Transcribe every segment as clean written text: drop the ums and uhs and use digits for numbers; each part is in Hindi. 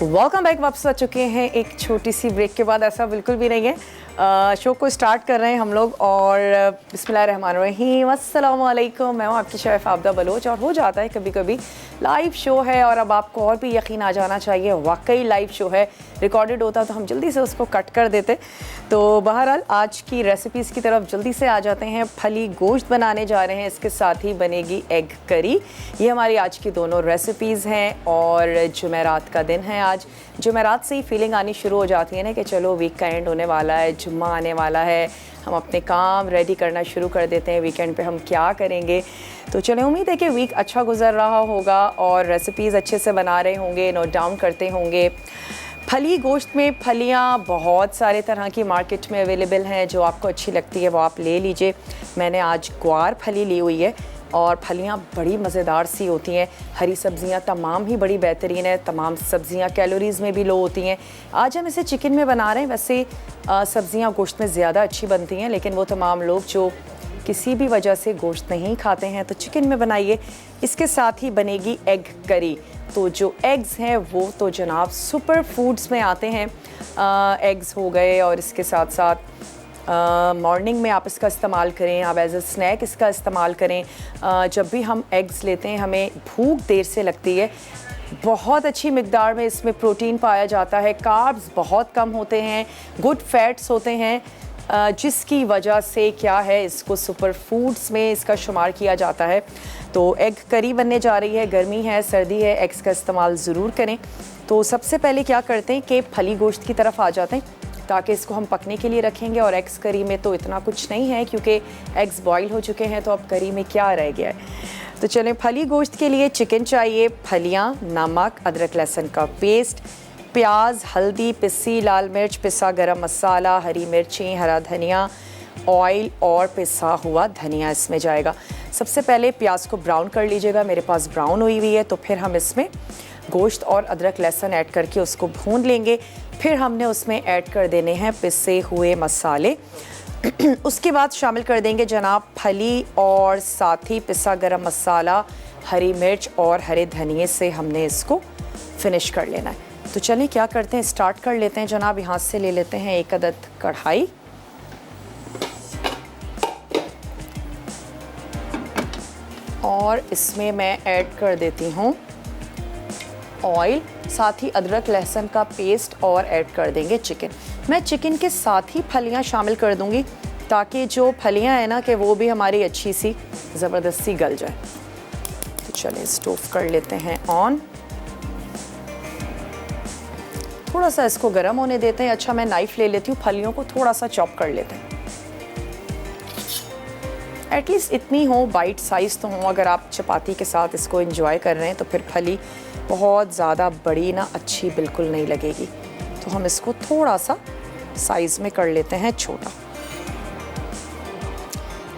Welcome back. वापस आ चुके हैं एक छोटी सी ब्रेक के बाद। ऐसा बिल्कुल भी नहीं है, शो को स्टार्ट कर रहे हैं हम लोग और बिस्मिल्लाहिर्रहमानिर्रहीम। अस्सलाम वालेकुम। मैं हूँ आपकी शेफ आबदा बलोच और हो जाता है कभी कभी लाइव शो है और अब आपको और भी यकीन आ जाना चाहिए वाकई लाइव शो है। रिकॉर्डेड होता तो हम जल्दी से उसको कट कर देते। तो बहरहाल आज की रेसिपीज़ की तरफ जल्दी से आ जाते हैं। फली गोश्त बनाने जा रहे हैं, इसके साथ ही बनेगी एग करी। ये हमारी आज की दोनों रेसिपीज़ हैं और जुमेरात का दिन है। आज जुमेरात से ही फीलिंग आनी शुरू हो जाती है ना कि चलो वीक का एंड होने वाला है, जुम्मा आने वाला है, हम अपने काम रेडी करना शुरू कर देते हैं। वीकेंड पे हम क्या करेंगे, तो चले उम्मीद है कि वीक अच्छा गुजर रहा होगा और रेसिपीज़ अच्छे से बना रहे होंगे, नोट डाउन करते होंगे। फली गोश्त में फलियाँ बहुत सारे तरह की मार्केट में अवेलेबल हैं, जो आपको अच्छी लगती है वो आप ले लीजिए। मैंने आज ग्वार फली ली हुई है और फलियाँ बड़ी मज़ेदार सी होती हैं। हरी सब्ज़ियाँ तमाम ही बड़ी बेहतरीन है, तमाम सब्ज़ियाँ कैलोरीज़ में भी लो होती हैं। आज हम इसे चिकन में बना रहे हैं। वैसे सब्ज़ियाँ गोश्त में ज़्यादा अच्छी बनती हैं, लेकिन वो तमाम लोग जो किसी भी वजह से गोश्त नहीं खाते हैं तो चिकन में बनाइए। इसके साथ ही बनेगी एग करी। तो जो एग्स हैं वो तो जनाब सुपर फूड्स में आते हैं। एग्स हो गए और इसके साथ साथ मॉर्निंग में आप इसका इस्तेमाल करें, आप एज अ स्नैक इसका इस्तेमाल करें। जब भी हम एग्स लेते हैं हमें भूख देर से लगती है। बहुत अच्छी मिकदार में इसमें प्रोटीन पाया जाता है, कार्ब्स बहुत कम होते हैं, गुड फैट्स होते हैं, जिसकी वजह से क्या है इसको सुपर फूड्स में इसका शुमार किया जाता है। तो एग करी बनने जा रही है। गर्मी है, सर्दी है, एग्स का इस्तेमाल ज़रूर करें। तो सबसे पहले क्या करते हैं कि फली गोश्त की तरफ आ जाते हैं ताकि इसको हम पकने के लिए रखेंगे। और एग्स करी में तो इतना कुछ नहीं है क्योंकि एग्स बॉईल हो चुके हैं, तो अब करी में क्या रह गया है। तो चलें, फली गोश्त के लिए चिकन चाहिए, फलियाँ, नमक, अदरक लहसुन का पेस्ट, प्याज, हल्दी, पिसी लाल मिर्च, पिसा गरम मसाला, हरी मिर्चें, हरा धनिया, ऑयल और पिसा हुआ धनिया इसमें जाएगा। सबसे पहले प्याज को ब्राउन कर लीजिएगा। मेरे पास ब्राउन हुई हुई है, तो फिर हम इसमें गोश्त और अदरक लहसुन ऐड करके उसको भून लेंगे। फिर हमने उसमें ऐड कर देने हैं पिसे हुए मसाले। उसके बाद शामिल कर देंगे जनाब फली और साथ ही पिसा गरम मसाला, हरी मिर्च और हरे धनिए से हमने इसको फिनिश कर लेना है। तो चलिए क्या करते हैं, स्टार्ट कर लेते हैं जनाब। यहाँ से ले लेते हैं एक अदद कढ़ाई और इसमें मैं ऐड कर देती हूँ ऑयल, साथ ही अदरक लहसुन का पेस्ट और ऐड कर देंगे चिकन। मैं चिकन के साथ ही फलियाँ शामिल कर दूँगी ताकि जो फलियाँ हैं ना कि वो भी हमारी अच्छी सी ज़बरदस्ती गल जाए। तो चलिए स्टोव कर लेते हैं ऑन, थोड़ा सा इसको गर्म होने देते हैं। अच्छा, मैं नाइफ़ ले लेती हूँ, फलियों को थोड़ा सा चॉप कर लेते हैं। एटलीस्ट इतनी हो, बाइट साइज़ तो हो। अगर आप चपाती के साथ इसको एंजॉय कर रहे हैं तो फिर फली बहुत ज़्यादा बड़ी ना अच्छी बिल्कुल नहीं लगेगी। तो हम इसको थोड़ा सा साइज़ में कर लेते हैं छोटा।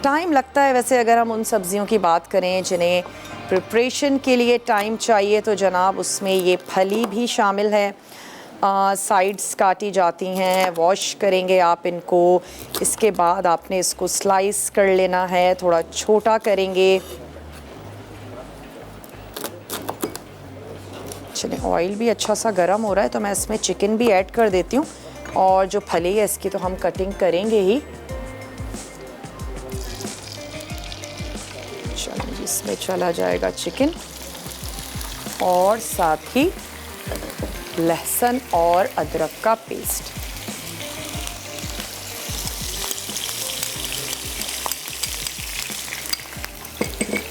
टाइम लगता है वैसे अगर हम उन सब्ज़ियों की बात करें जिन्हें प्रिपरेशन के लिए टाइम चाहिए, तो जनाब उसमें ये फली भी शामिल है। साइड्स काटी जाती हैं, वॉश करेंगे आप इनको। इसके बाद आपने इसको स्लाइस कर लेना है, थोड़ा छोटा करेंगे। चलिए, ऑयल भी अच्छा सा गर्म हो रहा है तो मैं इसमें चिकन भी ऐड कर देती हूँ और जो फली है इसकी तो हम कटिंग करेंगे ही। चलिए, इसमें चला जाएगा चिकन और साथ ही लहसुन और अदरक का पेस्ट।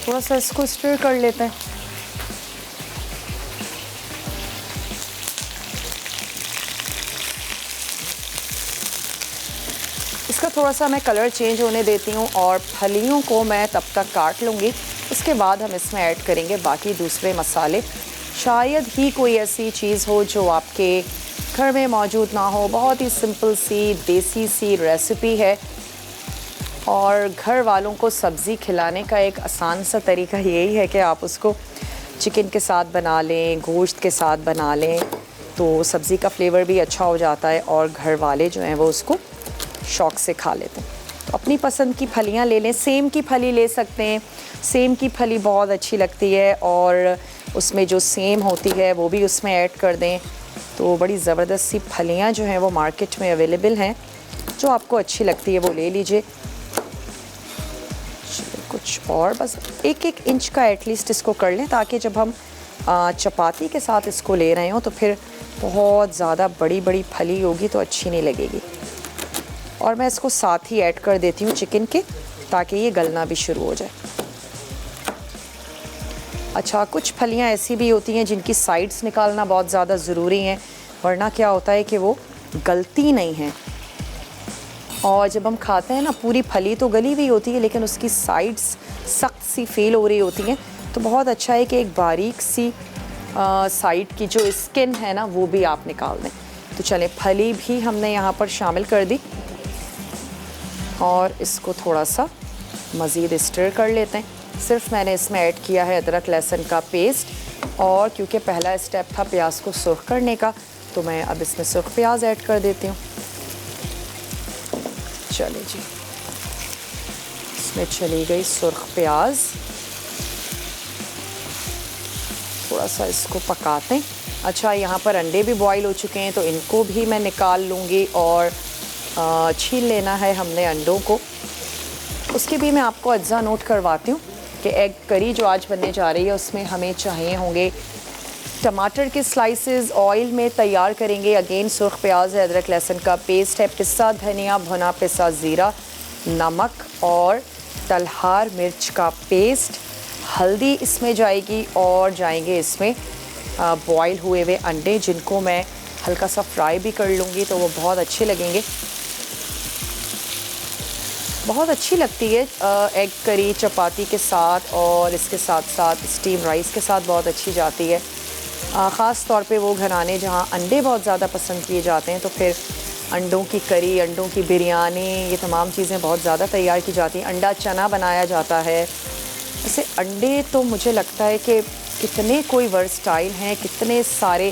थोड़ा सा इसको स्टर कर लेते हैं। इसका थोड़ा सा मैं कलर चेंज होने देती हूँ और फलियों को मैं तब तक काट लूँगी। उसके बाद हम इसमें ऐड करेंगे बाकी दूसरे मसाले। शायद ही कोई ऐसी चीज़ हो जो आपके घर में मौजूद ना हो। बहुत ही सिंपल सी देसी सी रेसिपी है और घर वालों को सब्ज़ी खिलाने का एक आसान सा तरीका यही है कि आप उसको चिकन के साथ बना लें, गोश्त के साथ बना लें, तो सब्ज़ी का फ्लेवर भी अच्छा हो जाता है और घर वाले जो हैं वो उसको शौक़ से खा लेते हैं। तो अपनी पसंद की फलियाँ ले लें, सेम की फली ले सकते हैं। सेम की फली बहुत अच्छी लगती है और उसमें जो सेम होती है वो भी उसमें ऐड कर दें। तो बड़ी ज़बरदस्त सी फलियाँ जो हैं वो मार्केट में अवेलेबल हैं, जो आपको अच्छी लगती है वो ले लीजिए। कुछ और बस 1-1 इंच का एटलीस्ट इसको कर लें, ताकि जब हम चपाती के साथ इसको ले रहे हो तो फिर बहुत ज़्यादा बड़ी बड़ी फली होगी तो अच्छी नहीं लगेगी। और मैं इसको साथ ही ऐड कर देती हूँ चिकन के, ताकि ये गलना भी शुरू हो जाए। अच्छा, कुछ फलियाँ ऐसी भी होती हैं जिनकी साइड्स निकालना बहुत ज़्यादा ज़रूरी हैं, वरना क्या होता है कि वो गलती नहीं है। और जब हम खाते हैं ना, पूरी फली तो गली हुई होती है लेकिन उसकी साइड्स सख्त सी फेल हो रही होती हैं, तो बहुत अच्छा है कि एक बारीक सी साइड की जो स्किन है ना वो भी आप निकाल दें। तो चलें, फली भी हमने यहाँ पर शामिल कर दी और इसको थोड़ा सा मज़ीद स्टर कर लेते हैं। सिर्फ मैंने इसमें ऐड किया है अदरक लहसुन का पेस्ट, और क्योंकि पहला स्टेप था प्याज को सुर्ख करने का, तो मैं अब इसमें सुर्ख प्याज ऐड कर देती हूँ। चलिए जी, इसमें चली गई सुर्ख प्याज। थोड़ा सा इसको पकाते हैं। अच्छा, यहाँ पर अंडे भी बॉईल हो चुके हैं, तो इनको भी मैं निकाल लूँगी और छील लेना है हमने अंडों को। उसके भी मैं आपको अज्जा नोट करवाती हूँ कि एग करी जो आज बनने जा रही है उसमें हमें चाहिए होंगे टमाटर के स्लाइसेस, ऑयल में तैयार करेंगे। अगेन सुर्ख प्याज है, अदरक लहसुन का पेस्ट है, पिसा धनिया भुना पिसा ज़ीरा, नमक और तलहार मिर्च का पेस्ट, हल्दी इसमें जाएगी, और जाएंगे इसमें बॉईल हुए हुए अंडे, जिनको मैं हल्का सा फ्राई भी कर लूँगी तो वो बहुत अच्छे लगेंगे। बहुत अच्छी लगती है एग करी चपाती के साथ, और इसके साथ साथ स्टीम राइस के साथ बहुत अच्छी जाती है। ख़ास तौर पे वो घराने जहाँ अंडे बहुत ज़्यादा पसंद किए जाते हैं, तो फिर अंडों की करी, अंडों की बिरयानी, ये तमाम चीज़ें बहुत ज़्यादा तैयार की जाती हैं। अंडा चना बनाया जाता है। वैसे अंडे तो मुझे लगता है कि कितने कोई वर्सटाइल हैं, कितने सारे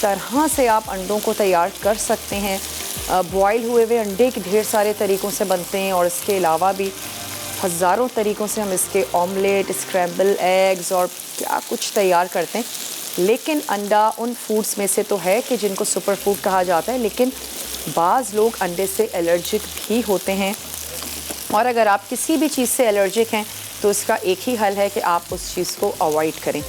तरह से आप अंडों को तैयार कर सकते हैं। बॉयल हुए हुए अंडे के ढेर सारे तरीक़ों से बनते हैं, और इसके अलावा भी हज़ारों तरीक़ों से हम इसके ऑमलेट, स्क्रैम्बल एग्स और क्या कुछ तैयार करते हैं। लेकिन अंडा उन फूड्स में से तो है कि जिनको सुपर फूड कहा जाता है, लेकिन बाज़ लोग अंडे से एलर्जिक भी होते हैं। और अगर आप किसी भी चीज़ से एलर्जिक हैं तो इसका एक ही हल है कि आप उस चीज़ को अवॉइड करें।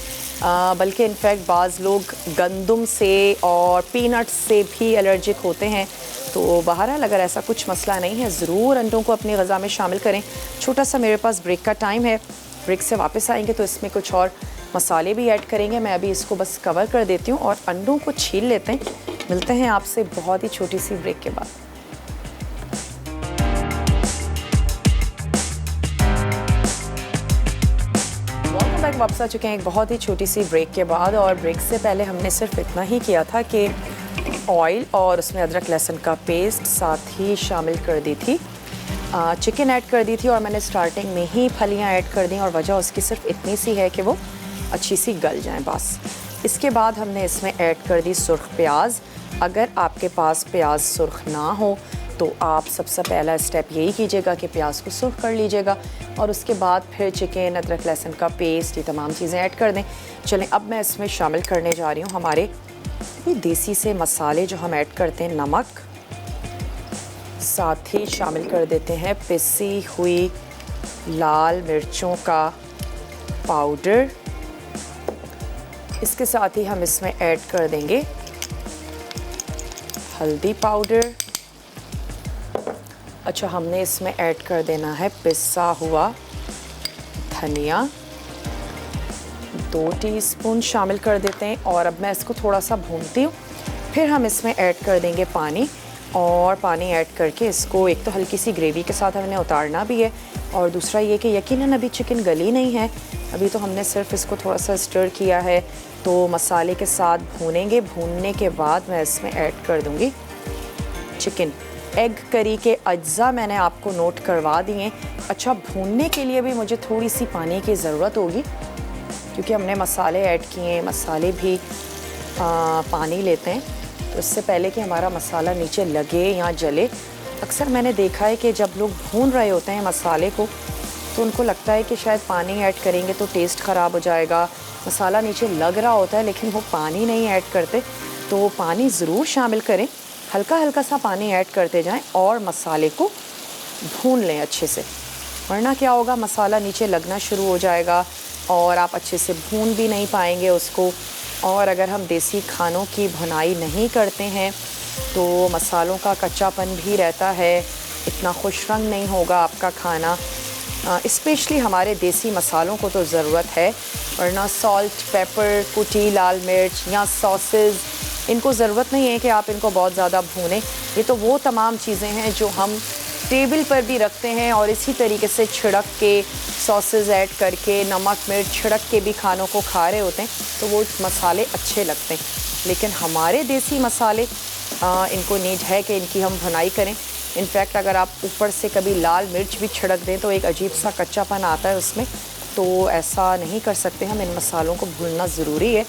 बल्कि इनफैक्ट बाज़ लोग गंदम से और पीनट्स से भी एलर्जिक होते हैं। तो बहरहाल अगर ऐसा कुछ मसला नहीं है, ज़रूर अंडों को अपनी ग़ज़ा में शामिल करें। छोटा सा मेरे पास ब्रेक का टाइम है, ब्रेक से वापस आएंगे तो इसमें कुछ और मसाले भी ऐड करेंगे। मैं अभी इसको बस कवर कर देती हूँ और अंडों को छील लेते हैं। मिलते हैं आपसे बहुत ही छोटी सी ब्रेक के बाद। वेलकम बैक, वापस आ चुके हैं एक बहुत ही छोटी सी ब्रेक के बाद। और ब्रेक से पहले हमने सिर्फ इतना ही किया था कि ऑयल और उसमें अदरक लहसुन का पेस्ट साथ ही शामिल कर दी थी, चिकन ऐड कर दी थी, और मैंने स्टार्टिंग में ही फलियां ऐड कर दी, और वजह उसकी सिर्फ इतनी सी है कि वो अच्छी सी गल जाएं बस। इसके बाद हमने इसमें ऐड कर दी सुर्ख प्याज। अगर आपके पास प्याज सुर्ख ना हो तो आप सबसे पहला स्टेप यही कीजिएगा कि प्याज को सुर्ख कर लीजिएगा, और उसके बाद फिर चिकन, अदरक लहसुन का पेस्ट, ये तमाम चीज़ें ऐड कर दें। चलें, अब मैं इसमें शामिल करने जा रही हूँ हमारे ये देसी से मसाले जो हम ऐड करते हैं। नमक, साथ ही शामिल कर देते हैं पिसी हुई लाल मिर्चों का पाउडर। इसके साथ ही हम इसमें ऐड कर देंगे हल्दी पाउडर। अच्छा, हमने इसमें ऐड कर देना है पिसा हुआ धनिया, 2 टीस्पून शामिल कर देते हैं। और अब मैं इसको थोड़ा सा भूनती हूँ। फिर हम इसमें ऐड कर देंगे पानी, और पानी ऐड करके इसको एक तो हल्की सी ग्रेवी के साथ हमने उतारना भी है, और दूसरा ये कि यकीनन अभी चिकन गली नहीं है, अभी तो हमने सिर्फ इसको थोड़ा सा स्टर किया है। तो मसाले के साथ भूनेंगे। भूनने के बाद मैं इसमें ऐड कर दूँगी चिकन। एग करी के अज्जा मैंने आपको नोट करवा दिए। अच्छा, भूनने के लिए भी मुझे थोड़ी सी पानी की ज़रूरत होगी, क्योंकि हमने मसाले ऐड किए हैं, मसाले भी पानी लेते हैं। तो इससे पहले कि हमारा मसाला नीचे लगे या जले, अक्सर मैंने देखा है कि जब लोग भून रहे होते हैं मसाले को तो उनको लगता है कि शायद पानी ऐड करेंगे तो टेस्ट ख़राब हो जाएगा। मसाला नीचे लग रहा होता है लेकिन वो पानी नहीं ऐड करते। तो पानी ज़रूर शामिल करें, हल्का हल्का सा पानी ऐड करते जाएं और मसाले को भून लें अच्छे से, वरना क्या होगा, मसाला नीचे लगना शुरू हो जाएगा और आप अच्छे से भून भी नहीं पाएंगे उसको। और अगर हम देसी खानों की भुनाई नहीं करते हैं तो मसालों का कच्चापन भी रहता है, इतना खुश रंग नहीं होगा आपका खाना। स्पेशली हमारे देसी मसालों को तो ज़रूरत है, वरना सॉल्ट, पेपर, कुटी, लाल मिर्च या सॉसेस, इनको ज़रूरत नहीं है कि आप इनको बहुत ज़्यादा भूनें। ये तो वो तमाम चीज़ें हैं जो हम टेबल पर भी रखते हैं और इसी तरीके से छिड़क के सॉसेस ऐड करके, नमक मिर्च छिड़क के भी खानों को खा रहे होते हैं, तो वो मसाले अच्छे लगते हैं। लेकिन हमारे देसी मसाले इनको नीड है कि इनकी हम भुनाई करें। इनफैक्ट अगर आप ऊपर से कभी लाल मिर्च भी छिड़क दें तो एक अजीब सा कच्चापन आता है उसमें, तो ऐसा नहीं कर सकते हम। इन मसालों को भूनना ज़रूरी है।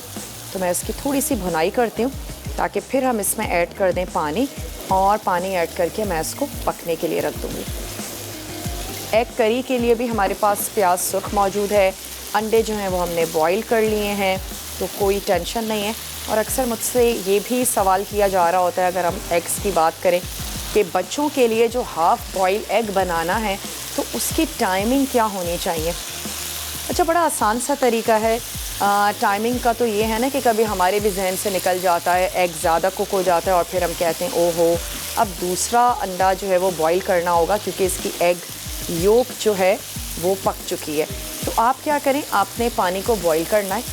तो मैं इसकी थोड़ी सी भुनाई करती हूँ ताकि फिर हम इसमें ऐड कर दें पानी, और पानी ऐड करके मैं इसको पकने के लिए रख दूँगी। एग करी के लिए भी हमारे पास प्याज सुर्ख मौजूद है, अंडे जो हैं वो हमने बॉईल कर लिए हैं, तो कोई टेंशन नहीं है। और अक्सर मुझसे ये भी सवाल किया जा रहा होता है, अगर हम एग्स की बात करें, कि बच्चों के लिए जो हाफ़ बॉयल एग बनाना है तो उसकी टाइमिंग क्या होनी चाहिए। अच्छा, बड़ा आसान सा तरीका है टाइमिंग का। तो ये है ना कि कभी हमारे भी जहन से निकल जाता है, एग ज़्यादा कुक हो जाता है और फिर हम कहते हैं ओहो अब दूसरा अंडा जो है वो बॉईल करना होगा क्योंकि इसकी एग योक जो है वो पक चुकी है। तो आप क्या करें, आपने पानी को बॉईल करना है।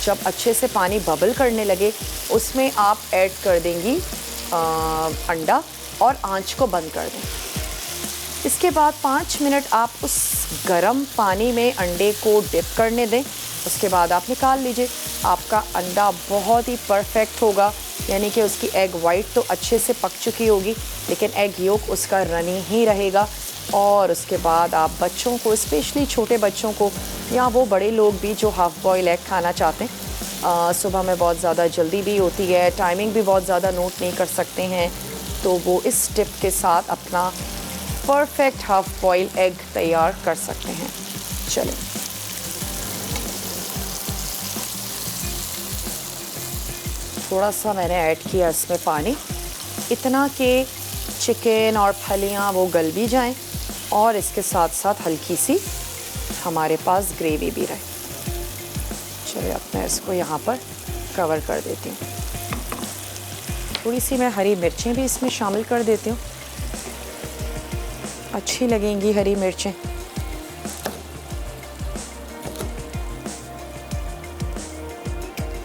जब अच्छे से पानी बबल करने लगे उसमें आप ऐड कर देंगी अंडा और आंच को बंद कर दें। इसके बाद 5 मिनट आप उस गर्म पानी में अंडे को डिप करने दें। उसके बाद आप निकाल लीजिए, आपका अंडा बहुत ही परफेक्ट होगा, यानी कि उसकी एग वाइट तो अच्छे से पक चुकी होगी लेकिन एग योक उसका रनी ही रहेगा। और उसके बाद आप बच्चों को, स्पेशली छोटे बच्चों को या वो बड़े लोग भी जो हाफ़ बॉयल एग खाना चाहते हैं, सुबह में बहुत ज़्यादा जल्दी भी होती है, टाइमिंग भी बहुत ज़्यादा नोट नहीं कर सकते हैं, तो वो इस टिप के साथ अपना परफेक्ट हाफ़ बॉयल एग तैयार कर सकते हैं। चलें, थोड़ा सा मैंने ऐड किया इसमें पानी, इतना कि चिकन और फलियां वो गल भी जाएं और इसके साथ साथ हल्की सी हमारे पास ग्रेवी भी रहे। चलिए अब मैं इसको यहाँ पर कवर कर देती हूँ। थोड़ी सी मैं हरी मिर्चें भी इसमें शामिल कर देती हूँ, अच्छी लगेंगी हरी मिर्चें।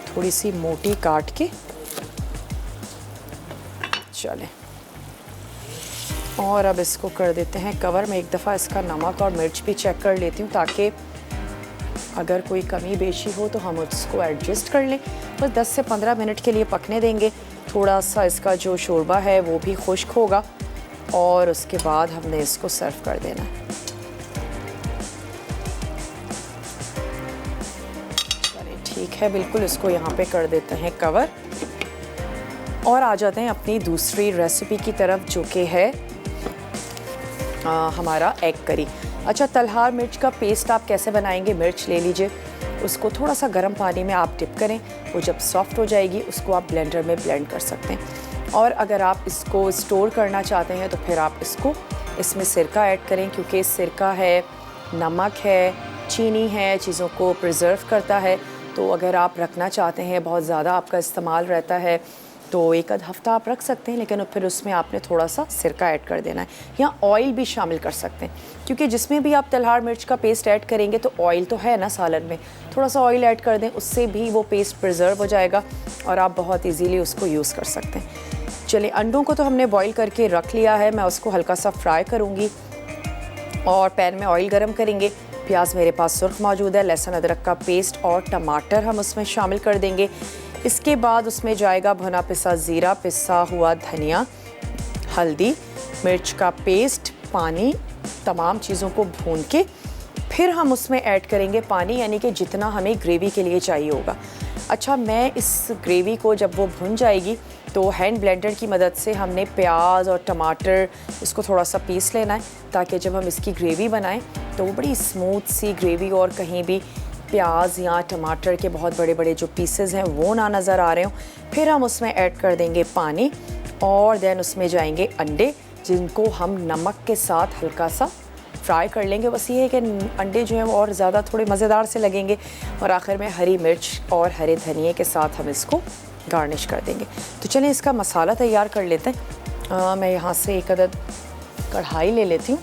थोड़ी सी मोटी काट के। चलें, और अब इसको कर देते हैं कवर। मैं एक दफ़ा इसका नमक और मिर्च भी चेक कर लेती हूँ ताकि अगर कोई कमी बेशी हो तो हम उसको एडजस्ट कर लें। बस 10 से 15 मिनट के लिए पकने देंगे। थोड़ा सा इसका जो शोरबा है वो भी खुश्क होगा और उसके बाद हमने इसको सर्व कर देना है। चलिए ठीक है, बिल्कुल इसको यहाँ पे कर देते हैं कवर और आ जाते हैं अपनी दूसरी रेसिपी की तरफ, जो कि है हमारा एग करी। अच्छा, तलहार मिर्च का पेस्ट आप कैसे बनाएंगे? मिर्च ले लीजिए, उसको थोड़ा सा गर्म पानी में आप डिप करें, वो जब सॉफ्ट हो जाएगी उसको आप ब्लेंडर में ब्लेंड कर सकते हैं। और अगर आप इसको स्टोर करना चाहते हैं तो फिर आप इसमें सिरका ऐड करें, क्योंकि सिरका है, नमक है, चीनी है, चीज़ों को प्रिजर्व करता है। तो अगर आप रखना चाहते हैं, बहुत ज़्यादा आपका इस्तेमाल रहता है, तो 1 आध हफ्ता आप रख सकते हैं, लेकिन फिर उसमें आपने थोड़ा सा सिरका ऐड कर देना है, या ऑयल भी शामिल कर सकते हैं, क्योंकि जिसमें भी आप तलहार मिर्च का पेस्ट ऐड करेंगे तो ऑयल तो है ना सालन में, थोड़ा सा ऑयल ऐड कर दें, उससे भी वो पेस्ट प्रिजर्व हो जाएगा और आप बहुत इजीली उसको यूज़ कर सकते हैं। चलिए, अंडों को तो हमने बॉईल करके रख लिया है, मैं उसको हल्का सा फ्राई करूँगी और पैन में ऑयल गर्म करेंगे। प्याज मेरे पास सुर्ख मौजूद है, लहसुन अदरक का पेस्ट और टमाटर हम उसमें शामिल कर देंगे। इसके बाद उसमें जाएगा भुना पिसा ज़ीरा, पिसा हुआ धनिया, हल्दी, मिर्च का पेस्ट, पानी, तमाम चीज़ों को भून के फिर हम उसमें ऐड करेंगे पानी, यानी कि जितना हमें ग्रेवी के लिए चाहिए होगा। अच्छा, मैं इस ग्रेवी को जब वो भुन जाएगी तो हैंड ब्लेंडर की मदद से हमने प्याज और टमाटर इसको थोड़ा सा पीस लेना है, ताकि जब हम इसकी ग्रेवी बनाएं तो वो बड़ी स्मूथ सी ग्रेवी और कहीं भी प्याज या टमाटर के बहुत बड़े बड़े जो पीसेस हैं वो ना नज़र आ रहे हों। फिर हम उसमें ऐड कर देंगे पानी और देन उसमें जाएंगे अंडे, जिनको हम नमक के साथ हल्का सा फ्राई कर लेंगे। बस ये है कि अंडे जो हैं वो और ज़्यादा थोड़े मज़ेदार से लगेंगे। और आखिर में हरी मिर्च और हरे धनिए के साथ हम इसको गार्निश कर देंगे। तो चलें इसका मसाला तैयार कर लेते हैं। मैं यहाँ से एक अदद कढ़ाई ले लेती हूँ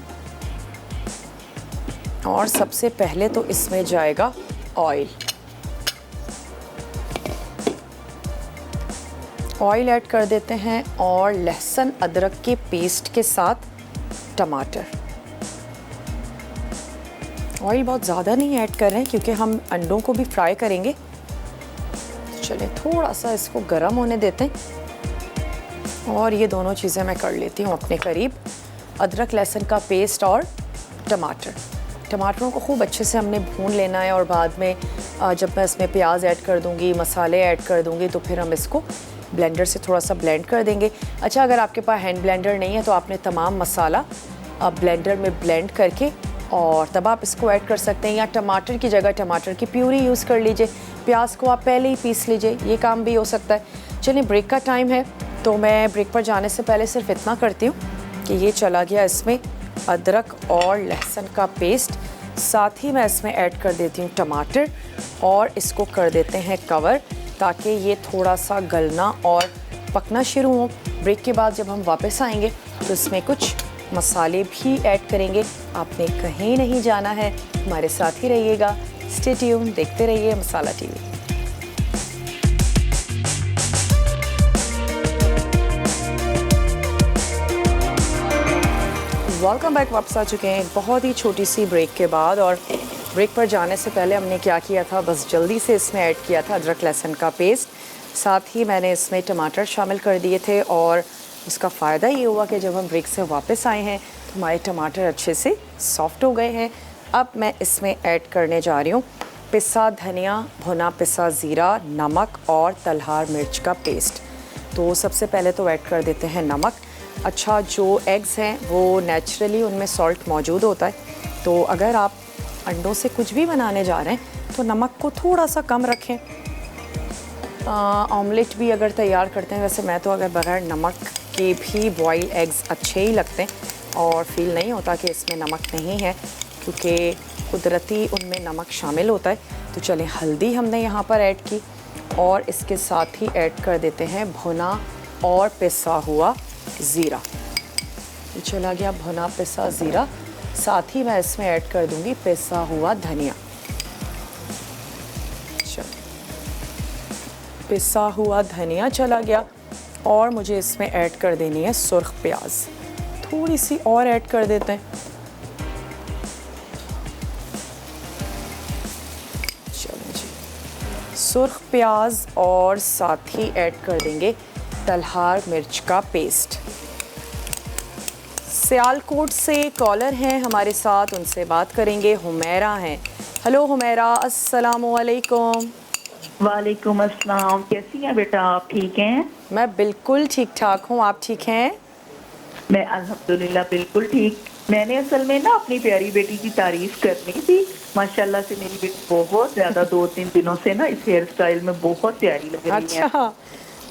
और सबसे पहले तो इसमें जाएगा ऑयल। ऑयल ऐड कर देते हैं और लहसुन अदरक के पेस्ट के साथ टमाटर। ऑयल बहुत ज़्यादा नहीं ऐड कर रहे हैं क्योंकि हम अंडों को भी फ्राई करेंगे। तो चलें थोड़ा सा इसको गर्म होने देते हैं और ये दोनों चीज़ें मैं कर लेती हूँ अपने करीब। अदरक लहसुन का पेस्ट और टमाटरों को खूब अच्छे से हमने भून लेना है और बाद में जब मैं इसमें प्याज ऐड कर दूँगी, मसाले ऐड कर दूँगी, तो फिर हम इसको ब्लेंडर से थोड़ा सा ब्लेंड कर देंगे। अच्छा, अगर आपके पास हैंड ब्लेंडर नहीं है तो आपने तमाम मसाला ब्लेंडर में ब्लेंड करके और तब आप इसको ऐड कर सकते हैं, या टमाटर की जगह टमाटर की प्यूरी यूज़ कर लीजिए। प्याज को आप पहले ही पीस लीजिए, ये काम भी हो सकता है। चलिए ब्रेक का टाइम है तो मैं ब्रेक पर जाने से पहले सिर्फ इतना करती हूँ कि ये चला गया इसमें अदरक और लहसुन का पेस्ट, साथ ही मैं इसमें ऐड कर देती हूँ टमाटर और इसको कर देते हैं कवर ताकि ये थोड़ा सा गलना और पकना शुरू हो। ब्रेक के बाद जब हम वापस आएंगे तो इसमें कुछ मसाले भी ऐड करेंगे। आपने कहीं नहीं जाना है, हमारे साथ ही रहिएगा। स्टे ट्यून, देखते रहिए मसाला टीवी। वेलकम बैक, वापस आ चुके हैं बहुत ही छोटी सी ब्रेक के बाद। और ब्रेक पर जाने से पहले हमने क्या किया था, बस जल्दी से इसमें ऐड किया था अदरक लहसुन का पेस्ट, साथ ही मैंने इसमें टमाटर शामिल कर दिए थे। और उसका फ़ायदा ये हुआ कि जब हम ब्रेक से वापस आए हैं तो हमारे टमाटर अच्छे से सॉफ्ट हो गए हैं। अब मैं इसमें ऐड करने जा रही हूँ पिसा धनिया, भुना पिसा ज़ीरा, नमक और तलहार मिर्च का पेस्ट। तो सबसे पहले तो ऐड कर देते हैं नमक। अच्छा, जो एग्स हैं वो नेचुरली उनमें सॉल्ट मौजूद होता है, तो अगर आप अंडों से कुछ भी बनाने जा रहे हैं तो नमक को थोड़ा सा कम रखें। ऑमलेट भी अगर तैयार करते हैं, वैसे मैं तो अगर बगैर नमक के भी बॉयल एग्स अच्छे ही लगते हैं और फील नहीं होता कि इसमें नमक नहीं है, क्योंकि कुदरती उनमें नमक शामिल होता है। तो चलें, हल्दी हमने यहाँ पर ऐड की और इसके साथ ही ऐड कर देते हैं भुना और पिसा हुआ ज़ीरा। चला गया भुना पिसा ज़ीरा, साथ ही मैं इसमें ऐड कर दूंगी पिसा हुआ धनिया। पिसा हुआ धनिया चला गया और मुझे इसमें ऐड कर देनी है सुर्ख प्याज। थोड़ी सी और ऐड कर देते हैं। चलो जी, सुर्ख प्याज और साथ ही ऐड कर देंगे तलहार मिर्च का पेस्ट। सियालकोट से कॉलर हैं हमारे साथ, उनसे बात करेंगे। हुमैरा हैं। हेलो हुमैरा, अस्सलामु अलैकुम। वालेकुम अस्सलाम। कैसी हैं बेटा, आप ठीक हैं? मैं बिल्कुल ठीक ठाक हूँ, आप ठीक हैं? मैं अल्हम्दुलिल्लाह बिल्कुल ठीक। मैंने असल में ना अपनी प्यारी बेटी की तारीफ करनी थी। माशाल्लाह से मेरी बेटी बहुत ज़्यादा 2-3 दिनों से ना इस हेयर स्टाइल में बहुत प्यारी लग रही है। अच्छा,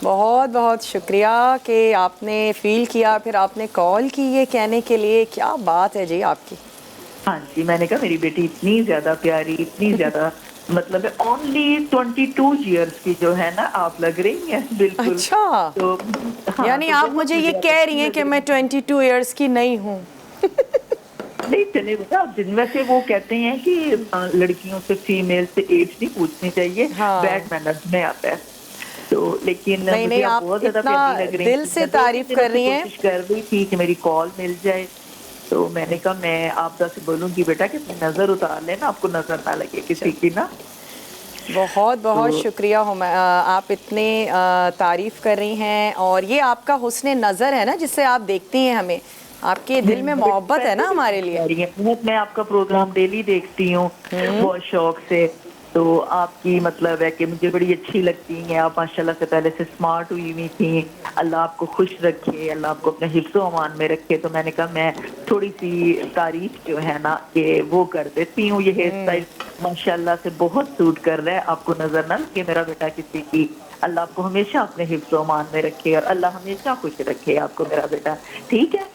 बहुत बहुत शुक्रिया कि आपने फ़ील किया, फिर आपने कॉल की ये कहने के लिए। क्या बात है जी आपकी। हाँ जी, मैंने कहा मेरी बेटी इतनी ज़्यादा प्यारी, इतनी ज़्यादा मतलब ओनली 22 ईयर्स की जो है ना आप लग रही हैं बिल्कुल। अच्छा, तो हाँ, यानी तो आप मुझे ये कह रही हैं कि मैं 22 ईयर्स की नहीं हूँ। नहीं चले बेटा, दिन वैसे वो कहते हैं कि लड़कियों से फीमेल से एज नहीं पूछनी चाहिए, हाँ। बैड मैनर्स में आता है। तो लेकिन नहीं, आप बहुत ज्यादा इतना प्यारी लग रही दिल से तारीफ कर रही हैं। कोशिश कर रही थी कि मेरी कॉल मिल जाए, तो मैंने कहा मैं आपदा से बोलूंगी बेटा कि अपनी नजर उतार लेना, आपको नजर ना लगे किसी की ना। बहुत बहुत तो शुक्रिया आप इतने तारीफ कर रही हैं, और ये आपका हुस्न नज़र है ना जिससे आप देखती हैं हमें। आपके दिल में मोहब्बत है ना हमारे लिए। मैं आपका प्रोग्राम डेली देखती हूँ बहुत शौक से। तो आपकी मतलब है कि मुझे बड़ी अच्छी लगती हैं आप, माशाल्लाह से पहले से स्मार्ट हुई हुई थी। अल्लाह आपको खुश रखे, अल्लाह आपको अपने हिफ्ज़ अमान में रखे। तो मैंने कहा मैं थोड़ी सी तारीफ जो है ना कि वो कर देती हूँ। ये हेयर स्टाइल माशाल्लाह से बहुत सूट कर रहा है, आपको नजर ना लगे मेरा बेटा किसी की। अल्लाह आपको हमेशा अपने हिफ्ज़ अमान में रखे और अल्लाह हमेशा खुश रखे आपको मेरा बेटा, ठीक है।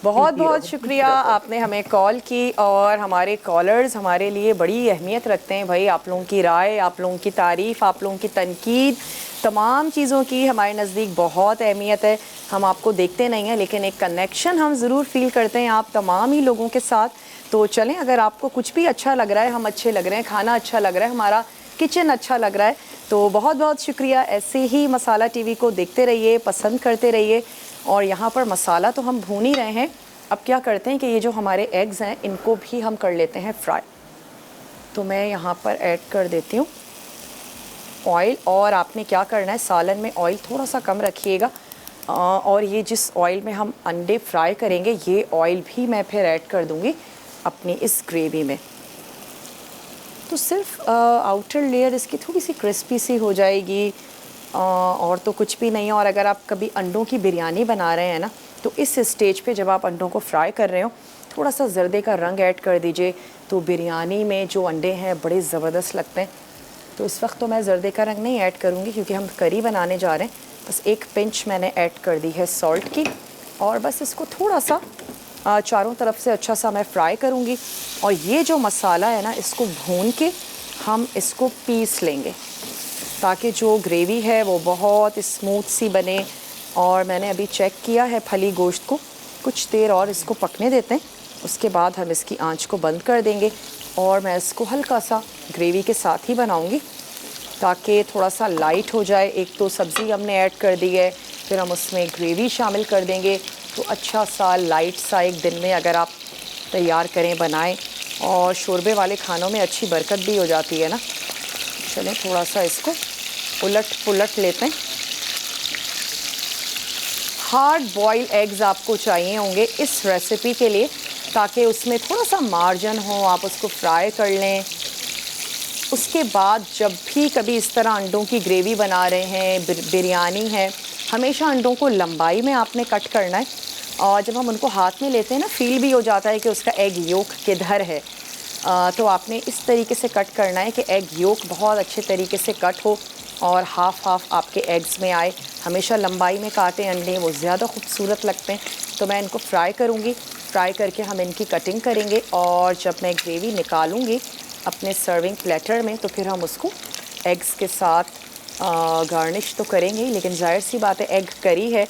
बहुत खुशी बहुत रहो, खुश शुक्रिया, रहो। आपने हमें कॉल की। और हमारे कॉलर्स हमारे लिए बड़ी अहमियत रखते हैं भाई। आप लोगों की राय, आप लोगों की तारीफ़, आप लोगों की तनकीद, तमाम चीज़ों की हमारे नज़दीक बहुत अहमियत है। हम आपको देखते नहीं हैं लेकिन एक कनेक्शन हम ज़रूर फ़ील करते हैं आप तमाम ही लोगों के साथ। तो चलें, अगर आपको कुछ भी अच्छा लग रहा है, हम अच्छे लग रहे हैं, खाना अच्छा लग रहा है, हमारा किचन अच्छा लग रहा है, तो बहुत बहुत शुक्रिया। ऐसे ही मसाला टीवी को देखते रहिए, पसंद करते रहिए। और यहाँ पर मसाला तो हम भून ही रहे हैं। अब क्या करते हैं कि ये जो हमारे एग्स हैं इनको भी हम कर लेते हैं फ्राई। तो मैं यहाँ पर ऐड कर देती हूँ ऑयल। और आपने क्या करना है, सालन में ऑयल थोड़ा सा कम रखिएगा। और ये जिस ऑयल में हम अंडे फ्राई करेंगे, ये ऑयल भी मैं फिर ऐड कर दूँगी अपनी इस ग्रेवी में। तो सिर्फ आउटर लेयर इसकी थोड़ी सी क्रिस्पी सी हो जाएगी, और तो कुछ भी नहीं है। और अगर आप कभी अंडों की बिरयानी बना रहे हैं ना, तो इस स्टेज पे जब आप अंडों को फ्राई कर रहे हो, थोड़ा सा ज़र्दे का रंग ऐड कर दीजिए, तो बिरयानी में जो अंडे हैं बड़े ज़बरदस्त लगते हैं। तो इस वक्त तो मैं ज़र्दे का रंग नहीं ऐड करूँगी क्योंकि हम करी बनाने जा रहे हैं। बस एक पिंच मैंने ऐड कर दी है सॉल्ट की, और बस इसको थोड़ा सा चारों तरफ से अच्छा सा मैं फ्राई करूँगी। और ये जो मसाला है ना, इसको भून के हम इसको पीस लेंगे ताकि जो ग्रेवी है वो बहुत स्मूथ सी बने। और मैंने अभी चेक किया है फली गोश्त को, कुछ देर और इसको पकने देते हैं, उसके बाद हम इसकी आंच को बंद कर देंगे। और मैं इसको हल्का सा ग्रेवी के साथ ही बनाऊंगी ताकि थोड़ा सा लाइट हो जाए। एक तो सब्ज़ी हमने ऐड कर दी है, फिर हम उसमें ग्रेवी शामिल कर देंगे, तो अच्छा सा लाइट सा एक दिन में अगर आप तैयार करें, बनाएं, और शोरबे वाले खानों में अच्छी बरकत भी हो जाती है ना। चलें थोड़ा सा इसको उलट पुलट लेते हैं। हार्ड बॉयल एग्स आपको चाहिए होंगे इस रेसिपी के लिए, ताकि उसमें थोड़ा सा मार्जिन हो, आप उसको फ्राई कर लें। उसके बाद जब भी कभी इस तरह अंडों की ग्रेवी बना रहे हैं, बिरयानी है, हमेशा अंडों को लंबाई में आपने कट करना है। और जब हम उनको हाथ में लेते हैं ना, फील भी हो जाता है कि उसका एग योक किधर है। तो आपने इस तरीके से कट करना है कि एग योक बहुत अच्छे तरीके से कट हो और हाफ़ हाफ़ आपके एग्स में आए। हमेशा लंबाई में काटे अंडे, वो ज़्यादा खूबसूरत लगते हैं। तो मैं इनको फ्राई करूँगी, फ्राई करके हम इनकी कटिंग करेंगे। और जब मैं ग्रेवी निकालूँगी अपने सर्विंग प्लेटर में, तो फिर हम उसको एग्स के साथ गार्निश तो करेंगे ही, लेकिन जाहिर सी बात है एग करी है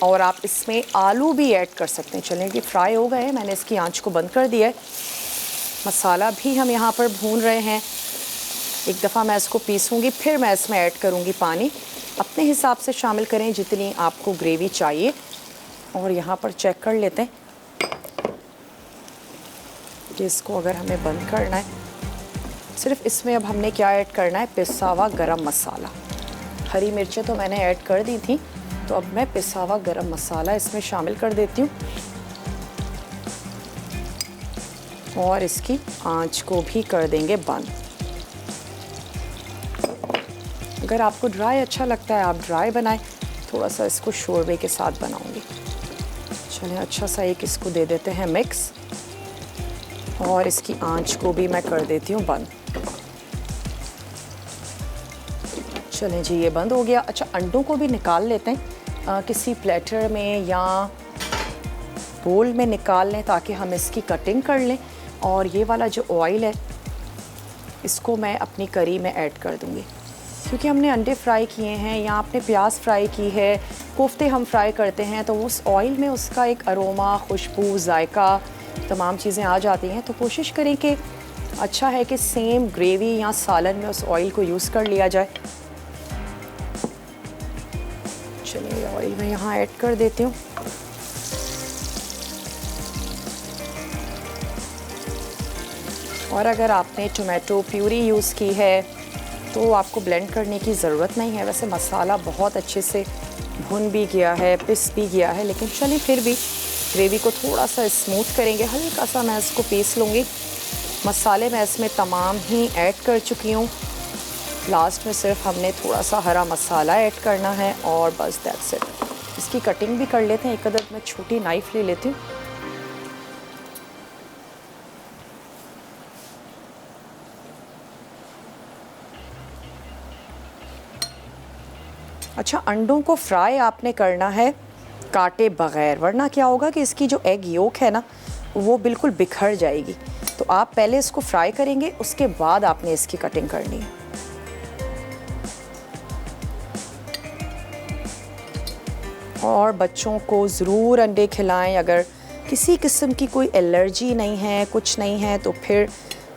और आप इसमें आलू भी ऐड कर सकते हैं। चलें, ये फ्राई हो गए, मैंने इसकी आंच को बंद कर दिया है। मसाला भी हम यहाँ पर भून रहे हैं। एक दफ़ा मैं इसको पीसूँगी, फिर मैं इसमें ऐड करूँगी पानी। अपने हिसाब से शामिल करें जितनी आपको ग्रेवी चाहिए। और यहाँ पर चेक कर लेते हैं कि इसको अगर हमें बंद करना है, सिर्फ इसमें अब हमने क्या ऐड करना है, पिसा हुआ गरम मसाला। हरी मिर्चें तो मैंने ऐड कर दी थी, तो अब मैं पिसा हुआ गरम मसाला इसमें शामिल कर देती हूँ। और इसकी आंच को भी कर देंगे बंद। अगर आपको ड्राई अच्छा लगता है आप ड्राई बनाएं, थोड़ा सा इसको शोरबे के साथ बनाऊंगी। चलिए, अच्छा सा एक इसको दे देते हैं मिक्स, और इसकी आंच को भी मैं कर देती हूँ बंद। चलें जी, ये बंद हो गया। अच्छा, अंडों को भी निकाल लेते हैं, किसी प्लेटर में या बोल में निकाल लें ताकि हम इसकी कटिंग कर लें। और ये वाला जो ऑयल है इसको मैं अपनी करी में ऐड कर दूँगी, क्योंकि हमने अंडे फ्राई किए हैं या आपने प्याज फ्राई की है, कोफ्ते हम फ्राई करते हैं, तो उस ऑयल में उसका एक अरोमा, खुशबू, जायका, तमाम चीज़ें आ जाती हैं। तो कोशिश करें कि अच्छा है कि सेम ग्रेवी या सालन में उस ऑयल को यूज़ कर लिया जाए। चलिए, ऑयल मैं यहाँ ऐड कर देती हूँ। और अगर आपने टोमेटो प्यूरी यूज़ की है तो आपको ब्लेंड करने की ज़रूरत नहीं है। वैसे मसाला बहुत अच्छे से भुन भी गया है, पिस भी गया है, लेकिन चलिए फिर भी ग्रेवी को थोड़ा सा स्मूथ करेंगे। हल्का सा मैं इसको पीस लूँगी मसाले मैं इसमें तमाम ही ऐड कर चुकी हूँ। लास्ट में सिर्फ हमने थोड़ा सा हरा मसाला ऐड करना है और बस दैट्स इट। इसकी कटिंग भी कर लेते हैं। एक अदद मैं छोटी नाइफ़ ले लेती हूँ। अच्छा, अंडों को फ्राई आपने करना है काटे बगैर, वरना क्या होगा कि इसकी जो एग योक है ना वो बिल्कुल बिखर जाएगी। तो आप पहले इसको फ्राई करेंगे, उसके बाद आपने इसकी कटिंग करनी है। और बच्चों को ज़रूर अंडे खिलाएं। अगर किसी किस्म की कोई एलर्जी नहीं है, कुछ नहीं है, तो फिर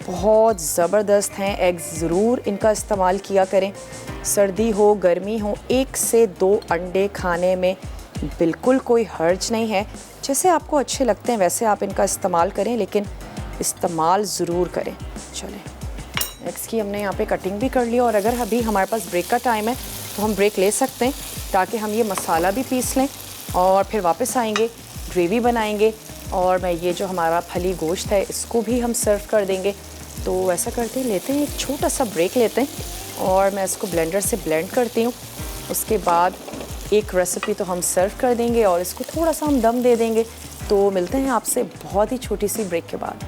बहुत ज़बरदस्त हैं एग्स, ज़रूर इनका इस्तेमाल किया करें। सर्दी हो गर्मी हो, 1 से 2 अंडे खाने में बिल्कुल कोई हर्ज नहीं है। जैसे आपको अच्छे लगते हैं वैसे आप इनका इस्तेमाल करें, लेकिन इस्तेमाल ज़रूर करें। चलें, एग्स की हमने यहाँ पे कटिंग भी कर ली और अगर अभी हमारे पास ब्रेक का टाइम है तो हम ब्रेक ले सकते हैं, ताकि हम ये मसाला भी पीस लें और फिर वापस आएंगे, ग्रेवी बनाएंगे और मैं ये जो हमारा फली गोश्त है इसको भी हम सर्व कर देंगे। तो ऐसा करते हैं, लेते हैं एक छोटा सा ब्रेक लेते हैं और मैं इसको ब्लेंडर से ब्लेंड करती हूँ। उसके बाद एक रेसिपी तो हम सर्व कर देंगे और इसको थोड़ा सा हम दम दे देंगे। तो मिलते हैं आपसे बहुत ही छोटी सी ब्रेक के बाद।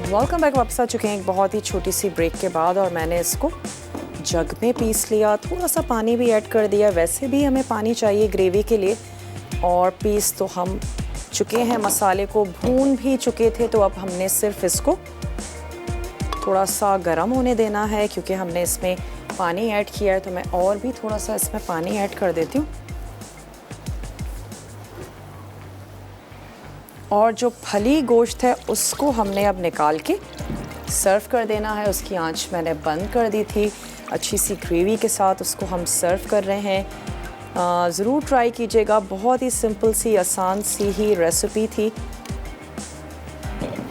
वेलकम बैक, वापस आ चुके हैं एक बहुत ही छोटी सी ब्रेक के बाद और मैंने इसको जग में पीस लिया, थोड़ा सा पानी भी ऐड कर दिया। वैसे भी हमें पानी चाहिए ग्रेवी के लिए। और पीस तो हम चुके हैं, मसाले को भून भी चुके थे, तो अब हमने सिर्फ इसको थोड़ा सा गर्म होने देना है, क्योंकि हमने इसमें पानी ऐड किया है। तो मैं और भी थोड़ा सा इसमें पानी ऐड कर देती हूँ। और जो फली गोश्त है उसको हमने अब निकाल के सर्व कर देना है। उसकी आंच मैंने बंद कर दी थी। अच्छी सी ग्रेवी के साथ उसको हम सर्व कर रहे हैं। ज़रूर ट्राई कीजिएगा, बहुत ही सिंपल सी आसान सी ही रेसिपी थी।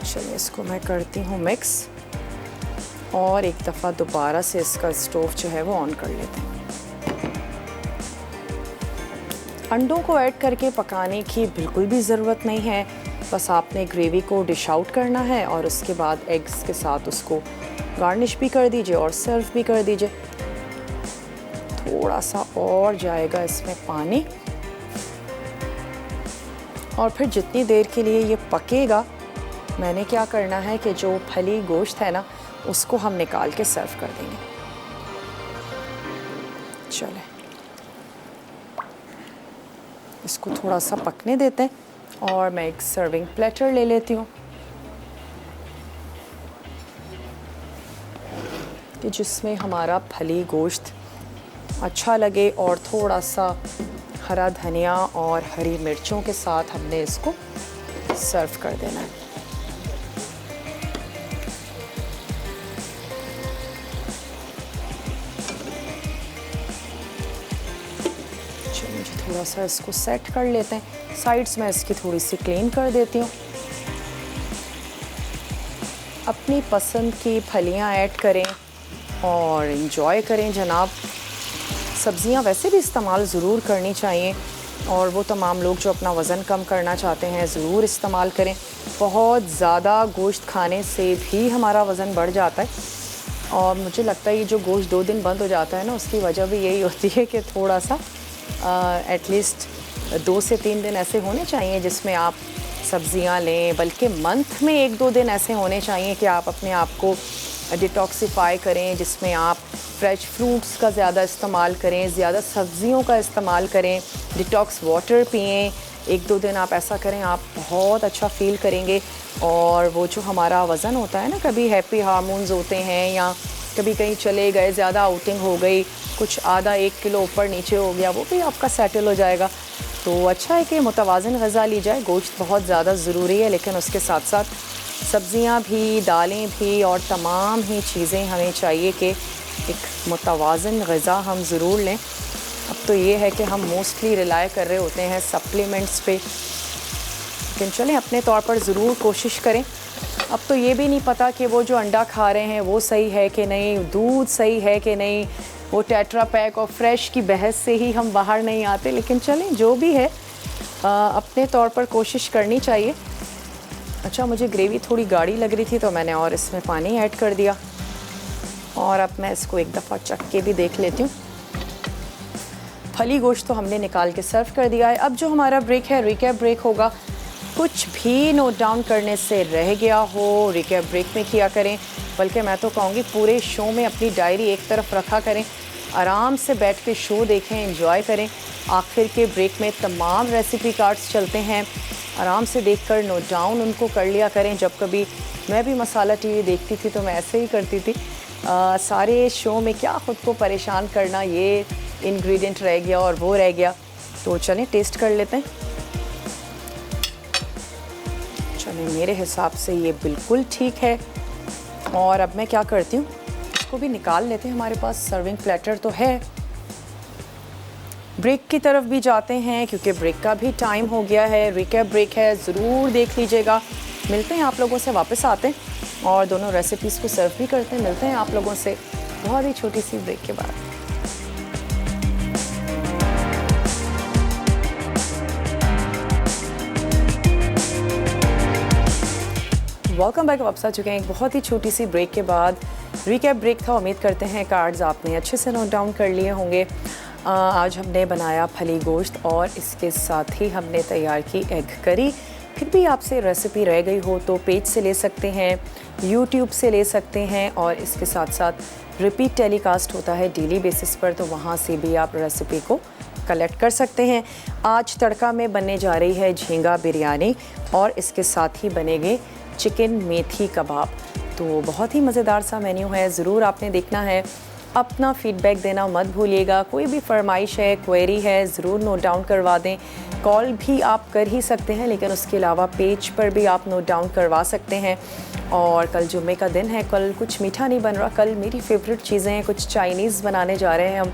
चलिए इसको मैं करती हूँ मिक्स और एक दफ़ा दोबारा से इसका स्टोव जो है वो ऑन कर लेते हैं। अंडों को ऐड करके पकाने की बिल्कुल भी ज़रूरत नहीं है, बस आपने ग्रेवी को डिश आउट करना है और उसके बाद एग्स के साथ उसको गार्निश भी कर दीजिए और सर्व भी कर दीजिए। थोड़ा सा और जाएगा इसमें पानी और फिर जितनी देर के लिए ये पकेगा, मैंने क्या करना है कि जो फली गोश्त है ना उसको हम निकाल के सर्व कर देंगे। चलें, इसको थोड़ा सा पकने देते हैं और मैं एक सर्विंग प्लेटर ले लेती हूँ कि जिसमें हमारा फली गोश्त अच्छा लगे और थोड़ा सा हरा धनिया और हरी मिर्चों के साथ हमने इसको सर्व कर देना है। थोड़ा सा इसको सेट कर लेते हैं। साइड्स में इसकी थोड़ी सी क्लीन कर देती हूँ। अपनी पसंद की फलियाँ ऐड करें और इंजॉय करें जनाब। सब्ज़ियाँ वैसे भी इस्तेमाल ज़रूर करनी चाहिए और वो तमाम लोग जो अपना वज़न कम करना चाहते हैं ज़रूर इस्तेमाल करें। बहुत ज़्यादा गोश्त खाने से भी हमारा वज़न बढ़ जाता है और मुझे लगता है ये जो गोश्त 2 दिन बंद हो जाता है ना, उसकी वजह भी यही होती है कि थोड़ा सा एटलीस्ट 2 से 3 दिन ऐसे होने चाहिए जिसमें आप सब्ज़ियाँ लें, बल्कि मंथ में 1-2 दिन ऐसे होने चाहिए कि आप अपने आप को डिटॉक्सिफाई करें, जिसमें आप फ्रेश फ्रूट्स का ज़्यादा इस्तेमाल करें, ज़्यादा सब्ज़ियों का इस्तेमाल करें, डिटॉक्स वाटर पिएं। 1-2 दिन आप ऐसा करें, आप बहुत अच्छा फ़ील करेंगे। और वो जो हमारा वज़न होता है ना, कभी हैप्पी हार्मोन्स होते हैं या कभी कहीं चले गए, ज़्यादा आउटिंग हो गई, कुछ आधा 1 किलो ऊपर नीचे हो गया, वो भी आपका सेटल हो जाएगा। तो अच्छा है कि मुतवाज़िन ग़िज़ा ली जाए। गोश्त बहुत ज़्यादा ज़रूरी है, लेकिन उसके साथ साथ सब्ज़ियाँ भी, दालें भी और तमाम ही चीज़ें हमें चाहिए कि एक मुतवाज़िन ग़िज़ा हम ज़रूर लें। अब तो ये है कि हम मोस्टली रिलाय कर रहे होते हैं सप्लीमेंट्स पे, लेकिन चलें अपने तौर पर ज़रूर कोशिश करें। अब तो ये भी नहीं पता कि वो जो अंडा खा रहे हैं वो सही है कि नहीं, दूध सही है कि नहीं, वो टेट्रा पैक और फ्रेश की बहस से ही हम बाहर नहीं आते। लेकिन चलें जो भी है अपने तौर पर कोशिश करनी चाहिए अच्छा, मुझे ग्रेवी थोड़ी गाढ़ी लग रही थी तो मैंने और इसमें पानी ऐड कर दिया। और अब मैं इसको एक दफ़ा चख के भी देख लेती हूँ। फली गोश्त तो हमने निकाल के सर्व कर दिया है। अब जो हमारा ब्रेक है, रिकैप ब्रेक होगा। कुछ भी नोट डाउन करने से रह गया हो, रिकैप ब्रेक में किया करें। बल्कि मैं तो कहूँगी पूरे शो में अपनी डायरी एक तरफ रखा करें, आराम से बैठ के शो देखें, एंजॉय करें। आखिर के ब्रेक में तमाम रेसिपी कार्ड्स चलते हैं, आराम से देखकर नोट डाउन उनको कर लिया करें। जब कभी मैं भी मसाला टीवी देखती थी तो मैं ऐसे ही करती थी। सारे शो में क्या ख़ुद को परेशान करना, ये इंग्रेडिएंट रह गया और वो रह गया। तो चलें टेस्ट कर लेते हैं। चलें, मेरे हिसाब से ये बिल्कुल ठीक है। और अब मैं क्या करती हूँ, इसको भी निकाल लेते हैं। हमारे पास सर्विंग प्लेटर तो है। ब्रेक की तरफ भी जाते हैं क्योंकि ब्रेक का भी टाइम हो गया है। रिकैप ब्रेक है, ज़रूर देख लीजिएगा। मिलते हैं आप लोगों से, वापस आते हैं और दोनों रेसिपीज़ को सर्व भी करते हैं। मिलते हैं आप लोगों से बहुत ही छोटी सी ब्रेक के बाद। Welcome back. वापस आ चुके हैं एक बहुत ही छोटी सी ब्रेक के बाद। रिकैप ब्रेक था, उम्मीद करते हैं कार्ड्स आपने अच्छे से नोट डाउन कर लिए होंगे। आज हमने बनाया फली गोश्त और इसके साथ ही हमने तैयार की एग करी। फिर भी आपसे रेसिपी रह गई हो तो पेज से ले सकते हैं, यूट्यूब से ले सकते हैं, और इसके साथ साथ रिपीट टेलीकास्ट होता है डेली बेसिस पर, तो वहाँ से भी आप रेसिपी को कलेक्ट कर सकते हैं। आज तड़का में बनने जा रही है झींगा बिरयानी और इसके साथ ही बनेंगे चिकन मेथी कबाब। तो बहुत ही मज़ेदार सा मेन्यू है, ज़रूर आपने देखना है। अपना फीडबैक देना मत भूलिएगा। कोई भी फरमाइश है, क्वेरी है, ज़रूर नोट डाउन करवा दें। कॉल भी आप कर ही सकते हैं, लेकिन उसके अलावा पेज पर भी आप नोट डाउन करवा सकते हैं। और कल जुम्मे का दिन है, कल कुछ मीठा नहीं बन रहा। कल मेरी फेवरेट चीज़ें हैं, कुछ चाइनीज़ बनाने जा रहे हैं हम।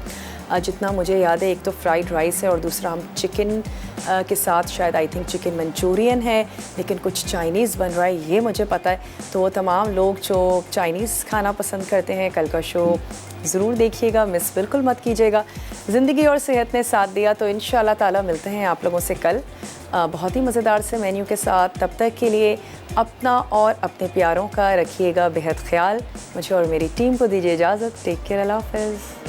जितना मुझे याद है, एक तो फ्राइड राइस है और दूसरा हम चिकन के साथ शायद आई थिंक चिकन मंचूरियन है, लेकिन कुछ चाइनीज़ बन रहा है, ये मुझे पता है। तो तमाम लोग जो चाइनीज़ खाना पसंद करते हैं, कल का शो ज़रूर देखिएगा, मिस बिल्कुल मत कीजिएगा। ज़िंदगी और सेहत ने साथ दिया तो इंशाल्लाह ताला मिलते हैं आप लोगों से कल बहुत ही मज़ेदार से मेन्यू के साथ। तब तक के लिए अपना और अपने प्यारों का रखिएगा बेहद ख्याल। मुझे और मेरी टीम को दीजिए इजाज़त। टेक केयर, अल्लाह हाफ़िज़।